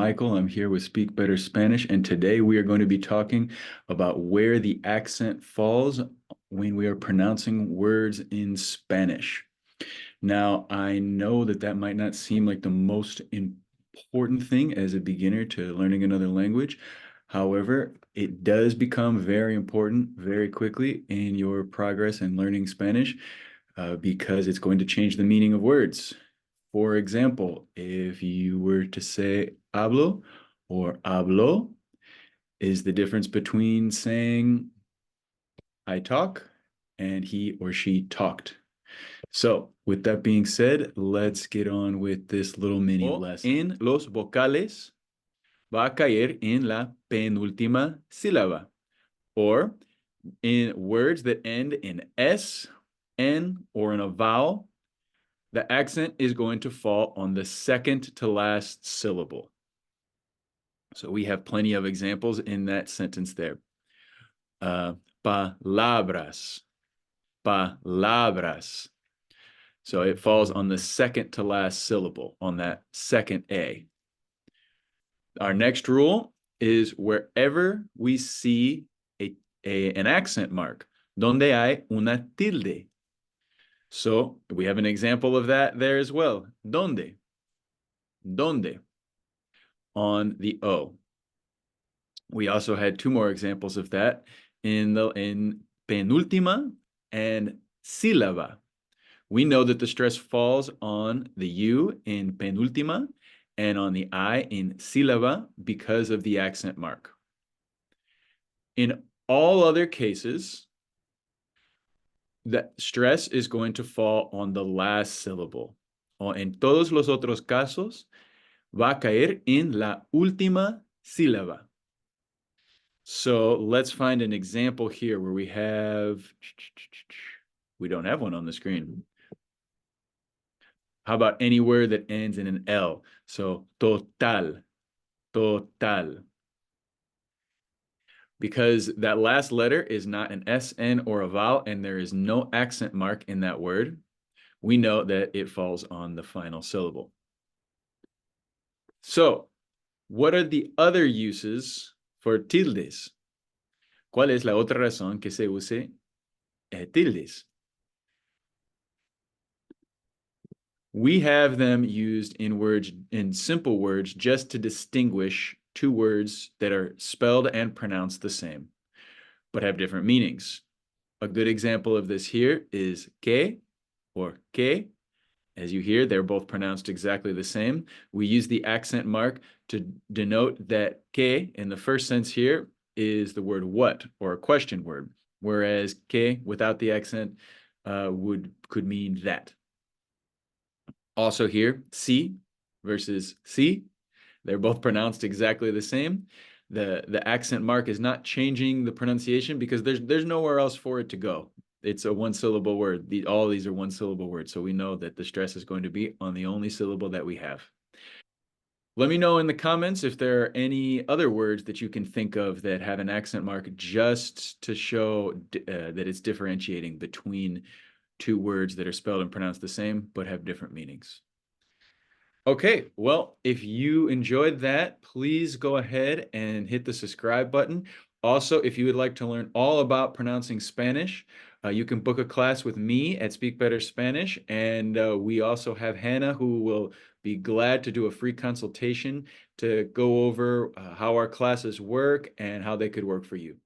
Michael. I'm here with Speak Better Spanish, and today we are going to be talking about where the accent falls when we are pronouncing words in Spanish. Now, I know that that might not seem like the most important thing as a beginner to learning another language. However, it does become very important very quickly in your progress in learning Spanish because it's going to change the meaning of words. For example, if you were to say hablo or habló, is the difference between saying I talk and he or she talked. So, with that being said, let's get on with this little mini lesson. En los vocales va a caer en la penúltima sílaba. Or in words that end in S, N, or in a vowel, the accent is going to fall on the second to last syllable. So we have plenty of examples in that sentence there. Palabras, palabras. So it falls on the second to last syllable, on that second A. Our next rule is wherever we see an accent mark, donde hay una tilde. So we have an example of that there as well. Donde? Donde? On the O. We also had two more examples of that in penúltima and sílaba. We know that the stress falls on the U in penúltima and on the I in sílaba because of the accent mark. In all other cases, the stress is going to fall on the last syllable. O en todos los otros casos, va a caer en la última sílaba. So let's find an example here where we don't have one on the screen. How about any word that ends in an L? So total, total. Because that last letter is not an SN or a vowel, and there is no accent mark in that word, we know that it falls on the final syllable. So, what are the other uses for tildes? ¿Cuál es la otra razón que se use tildes? We have them used in words, in simple words, just to distinguish two words that are spelled and pronounced the same, but have different meanings. A good example of this here is que or que. As you hear, they're both pronounced exactly the same. We use the accent mark to denote that que in the first sense here is the word what or a question word, whereas que without the accent could mean that. Also here, si versus si, they're both pronounced exactly the same. The accent mark is not changing the pronunciation because there's nowhere else for it to go. It's a one-syllable word. All these are one-syllable words, so we know that the stress is going to be on the only syllable that we have. Let me know in the comments if there are any other words that you can think of that have an accent mark just to show that it's differentiating between two words that are spelled and pronounced the same but have different meanings. Okay, well, if you enjoyed that, please go ahead and hit the subscribe button. Also, if you would like to learn all about pronouncing Spanish, you can book a class with me at Speak Better Spanish, and we also have Hannah who will be glad to do a free consultation to go over how our classes work and how they could work for you.